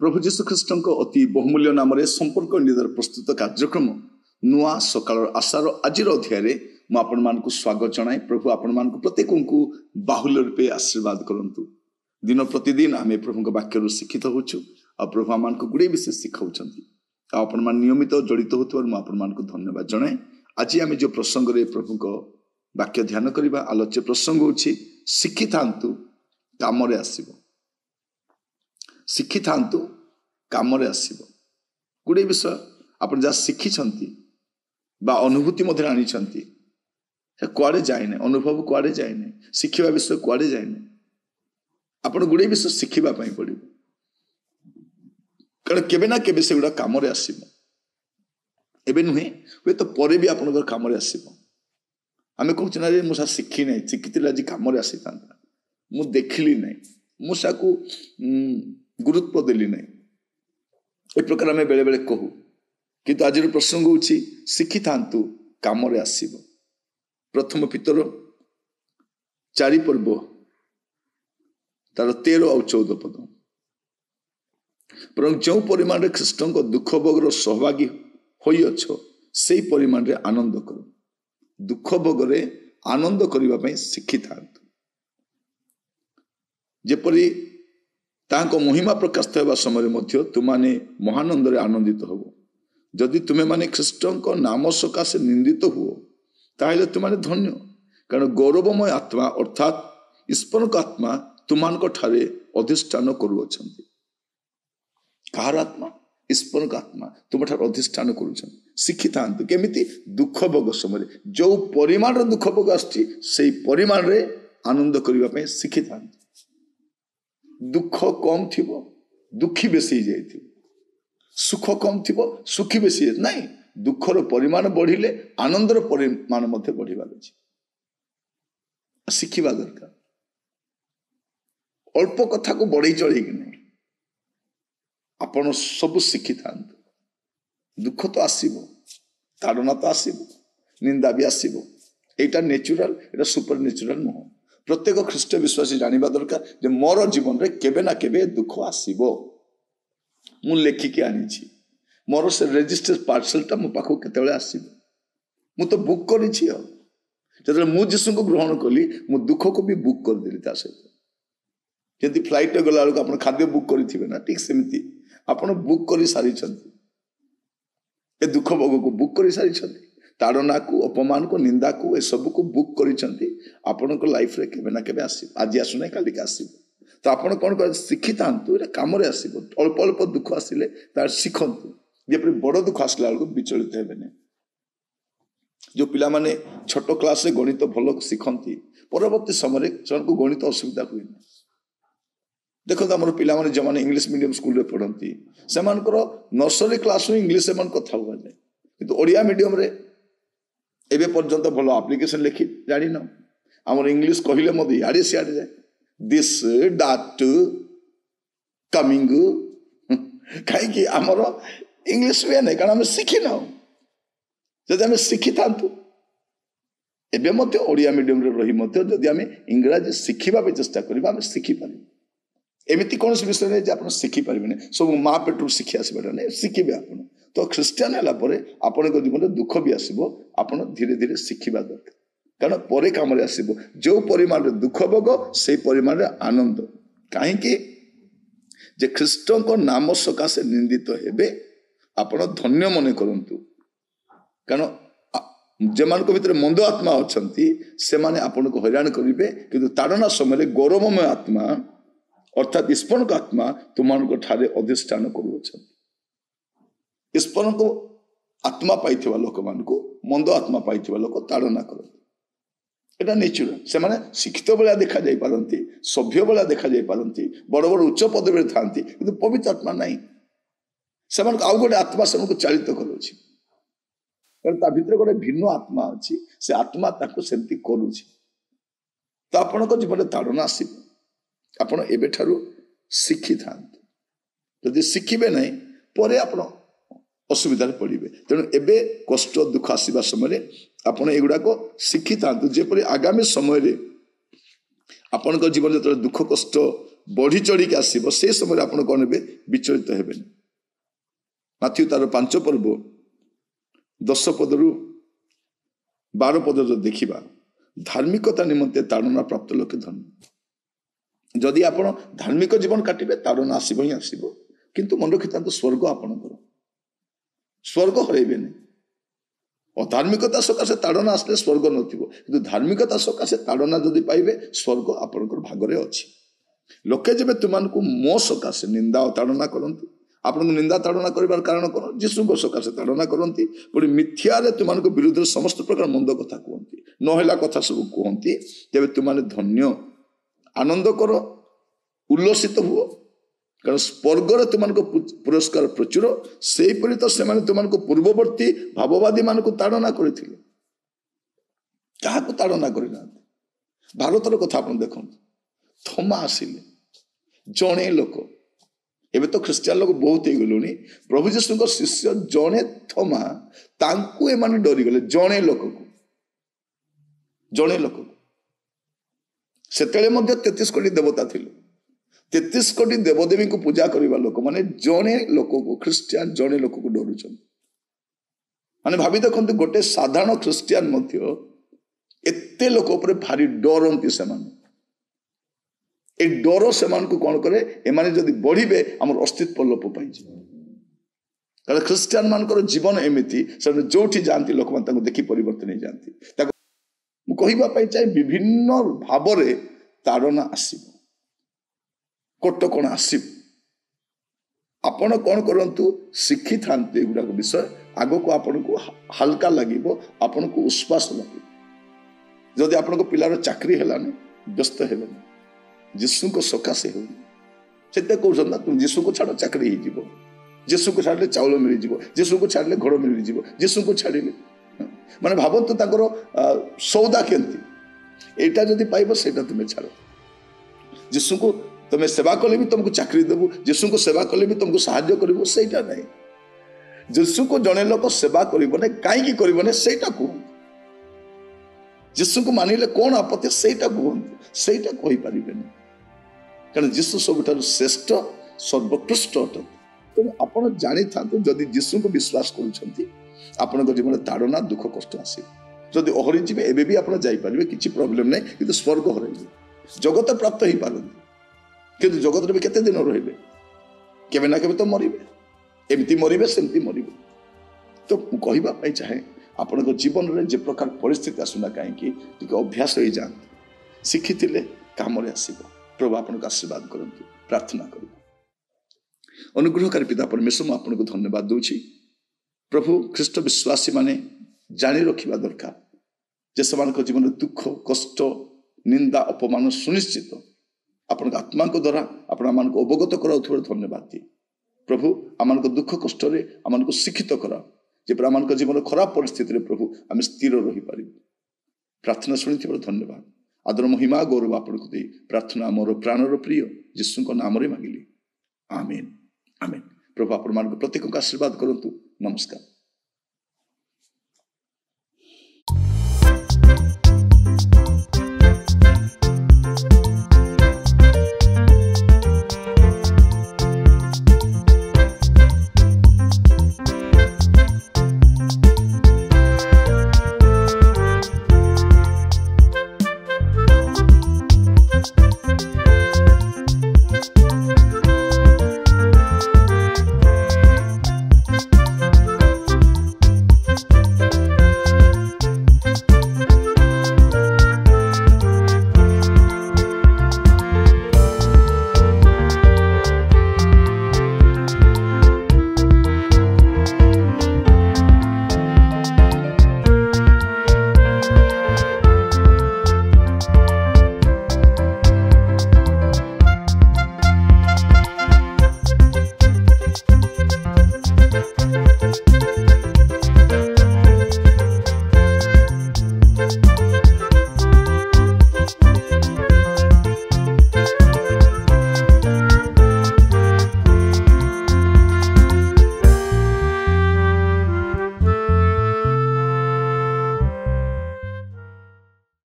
प्रभु जीशु ख्रीष्ट अति बहुमूल्य नाम संपर्क निधर प्रस्तुत कार्यक्रम नुआ सकाल आशार आज अध्याय मुझे स्वागत जनाए। प्रभु आपण मान प्रत्येक को बाहुल्य रूपे आशीर्वाद करंतु। दिन प्रतिदिन आम प्रभु वाक्य शिक्षित होचु आ प्रभु आम गुड़े विषय शिखाऊँ आपण मान नियमित जड़ित होकर धन्यवाद जनाए। आज आम जो प्रसंग रे प्रभु वाक्य ध्यान करवा आलोच्य प्रसंग होछि शिखि थांतु कामरे आसीबो। शिखि थांतु कामरे आसीबो। गुड़े विषय आपण जा शिखि बा अनुभूति मध्य आनी कुआड़े जाए अनुभव कुआड़े जाए शिखा विषय कुआड़े जाए आपण गुड़े विषय शिखा पड़ो कारण केबे ना केबे से गुड़ा कम आसब एबे नुहे हे तो पर भी आप कम आसब। आम कहूँ ना मुझे शिखी ना शिखी आज कम आसी था मुझे देखिली ना मुझा को गुरुत्व देली ना ए प्रकार आम बेले बेले कहू किंतु आज प्रसंग होछि शिखि थांतु काम आसीब। प्रथम पितर 4 पर्व तार 13 और 14 पद पर जो परिमाण ख्रीष्ट दुख भोगर सहभागी होइछ से परिमाण रे आनंद कर। दुख भोगरे आनंद करने शिखि थांतु जेपरी तांको महिमा प्रकाश होगा समय मध्य तुमाने महानंद रे आनंदित हो। जदि तुम्हें माने ख्रीष्ट नाम सकाशे निंदित हुओ ताहले तुमाने धन्य कारण गौरवमय आत्मा अर्थात ईश्वर आत्मा तुमान ठारे अधिष्ठान करुअछंती। कहार आत्मा ईश्वर आत्मा तुम ठार अधिष्ठान करुछन। शिखि थांतु केमिति दुख भोग समय जो परिमाण रे दुख भोग आछि सेही परिमाण रे आनंद करबा पय शिखि थांतु। दुख कम थिबो दुखी बेसी जाइथिबो सुख कम थिबो सुखी बेसी नहीं दुखर परिमाण बढ़िले आनंदर परिमाण मध्य बढ़िबार अछि। शिखिबा दरकार अल्प कथा को बढ़ई चढ़ी कि नहीं आपण सब शिखि थांतु। दुख तो आसीबो ताड़ना तो आसीबो निंदा भी आसीबो एटा नेचुरल एटा सुपर नेचुरल नुह। प्रत्येक ख्रीष्ट विश्वासी जानिबा दरकार जे मोर जीवन रे केबे ना केबे दुख आसीबो। मु लेखिके आनिछि मोर से रजिस्टर पार्सलटा मो पाखो केतेबेले आसीबो मु तो बुक करिछि। जदि मु जीसु को ग्रहण कली मु दुख को भी बुक कर देली ता सहित जदि फ्लाइट रे गला आपण खाद्य बुक करिथिबे ना ठीक सेमिति आपण बुक करि सारी छथि ए दुख भोग को बुक करि सारी छथि ताड़ना को अपमान को निंदा को ए सब को बुक करिसंती। आपण को लाइफ रे केबे ना केबे आसी आज आसु नै काली का आसी तो आपण कोन कर शिखि थांतु एटा काम रे आसीबो। अल्प अल्प दुख आसिले तार शिखंतु जेपरि बड़ दुख आसला बेलको विचलित हेबे नै। जो पिला माने छोट क्लास रे गणित भलो शिखंती परवर्ती समय जन को गणित असुविधा हुए ना। देखो हमर पिला माने जे माने इंग्लिश मीडियम स्कूल रे पढंती सेमानकर नर्सरी क्लास रो इंग्लिश सेमान कथा हुआ जाय किंतु ओडिया मीडियम रे एबे पर्यंत भलो एप्लिकेशन लिखि जानि न हमर इंग्लिश कहिले मदे याडे सियाडे जाय दिस दैट कमिंग काई कि हमर इंग्लिश वे नै कारण हम शिखि न जदि हम शिखि थांतु एबे मते ओडिया मीडियम रे रही मते जदि हम इंग्रजी शिखिबा पे चेष्टा करबा हम शिखि पारि एमिति कौन विषय नहीं जे आप शिखि पारे सब माँ पेटू शिखि आसबार नहीं शिखे आप तो ख्रीस्टियान है आपण जीवन में दुख भी आसो आप धीरे धीरे शिखा दरकार कारण पर कम आसो जो परिमाण रे दुख भोग से परिमाण रे आनंद कहीं जे ख्रीष्ट नाम सकाशे निंदित हेबे आपण धन्य मन करंतु कारण जेमान भितर मंद आत्मा अच्छा से आपन को हैरान करेंगे किंतु ताड़ना समय गौरवमय आत्मा अर्थात ईश्वर आत्मा तुम ठारे अधिष्ठान ईश्वर को आत्मा पाई लोक मान मंद आत्मा पाई लोक ताड़ना करते एटा नेचुरल से माने शिक्षित बेला देखा जाई पारंती सभ्य बेला देखा जाई पारंती बड़ बड़ उच्च पदवी थांती किंतु पवित्र आत्मा नहीं से आउ गोटे आत्मा से चालित करुछि कारण भितर गोटे भिन्न आत्मा अच्छी से आत्मा ताको सेमती करुछि तो आपनको जीवन ताड़ना आसीब आपण एबेठारु शिखि थांतु जदि शिखिबे नहीं परे आपण असुविधा पड़े तेणु एबे कष्ट दुख आसवा समय आपण एगुड़ाक शिखि थांतु जेपरि आगामी समय आपण जीवन जो दुख कष्ट बढ़ी चढ़ी आसो से समय आपण कौन हे विचलित हेबेनि माथ्यू तार 5 पर्व 10 पदरु 12 पद जो देखा धार्मिकता निमंते ताड़ना प्राप्त लोके धन्य जदि आपण धार्मिक जीवन काटिबे ताड़ना आसीबो ही आसीबो किंतु मन रखिता स्वर्ग आपणकर स्वर्ग हरइबेनि अधार्मिकता सकाशे ताड़ना आसले स्वर्ग नथिबो किंतु धार्मिकता सकाशे ताड़ना जदि पाइबे स्वर्ग आपणकर भागरे अछि लोके जेबे तुमनको मो सकाशे निंदा ताड़ना करंती आपण निंदा ताड़ना करिवार कारण कोन जीशु को सकाशे ताड़ना करंती पुणी मिथ्या रे तुमनको विरुद्ध समस्त प्रकार मंद कथा कहंती नहेला कथा सब कहंती जेबे तुमाने धन्य आनंद करो उल्लसित हुओ कारण स्वर्गर तुमको पुरस्कार प्रचुर से तो से तुमको पूर्ववर्ती भाववादी मान ताड़ना करते क्या ताड़ना करना भारतर कथा आप देखो थमा आसिले जड़े लोक एबे तो ख्रिस्टियान लोग बहुत ही गलुनी प्रभु जीशु शिष्य जड़े थमा तांकु एमाने डरी गले जड़े लोक से 33 कोटी देवता थिले 33 कोटी देवदेवी को पूजा करवा लोक माने जड़े लोक को ख्रिस्टियान जड़े लोक को डरुचन माने भाभी देखो गोटे साधारण ख्रिस्टियान मध्य एते लोक ऊपर भारी डरंती से ए डर से कौन करे एमाने जदि बढ़िबे हमर अस्तित्व लोप पाई कारण ख्रिस्टियान मानकर जीवन एमिति से जोठी जानती लोक मान ताको देखि परिवर्तन नहीं जानती ताको मु कहिबा पाई चाहे विभिन्न भाव रे ताड़ना आसीबो कटकण आसीब आपण कौन करंतु शिखि थांते एगुड़ा विषय आग को आपन को हल्का लगे आपन को उश्वास लगे जदि आपन को पिलार चाकरी हेलानी व्यस्त हेबेनी जीशु को सकाशे हो से कहना तुम जीशु को छाड़ चाकरी हो जीशु को छाड़े चाउल मिल जाव जीशु को छाड़े घर मिल जाव जीशु को छाड़े माने भावतु ताकर सौदा केंती एटा जदि पाइब सेटा तुम्हें छाड़ जीशु को तुम्हें सेवा कले भी तुमको चाकरी देबू जीशु को सेवा कले भी तुमको साहाय्य करिवो सेटा नहीं जीशु को जने लोक सेवा करिवने काईकी करिवने सेटा कहू जीशु को मानिले कौन आपत्ति सेटा कहू सेटा कहि परिबेनी कारण जीशु सबुठार श्रेष्ठ सर्वोत्कृष्ट अटत तेणु आपण जानी थांतु जदि जीशु को विश्वास करूछंती आपन जीवन ताड़ना दुख कष्ट आसे जदि अहरी जीवे एबे भी आपण जाई परिबे किछि प्रॉब्लम नै किंतु स्वर्ग हरइबे जगत प्राप्त ही पारंती किंतु जगत में केते दिन रहिबे केबे ना केबे तो मरिबे एमती मरिबे सेमती मरिबे तो कहबा पाई चाहे आपण जीवन रे जे प्रकार परिस्थिति आसुना काहेकि टिके अभ्यास हो जान शिखिथिले काम रे आसीबो प्रभु आपन आशीर्वाद करंतु प्रार्थना करू अनुग्रहकारी पिता परमेश्वर मैं आपन को धन्यवाद दूची प्रभु ख्रीष्ट विश्वासी माने जानी रखिबा दरकार जे समान को जीवन दुख कष्ट निंदा अपमान सुनिश्चित अपन आत्मा को द्वारा आपण मान को अवगत कराउथबार धन्यवाद दी प्रभु आमान को दुख कष्ट रे आमान को शिक्षित करा जे आमान को जीवन खराब परिस्थिति रे प्रभु आम स्थिर रही पारि प्रार्थना शुणिथिबार धन्यवाद आदर महिमा गौरव आपन को दे प्रार्थना मोर प्राणर प्रिय यीशु को नाम रे मांगिली आमेन आमेन प्रभु आपण मान को प्रत्येक को आशीर्वाद करंतु नमस्कार।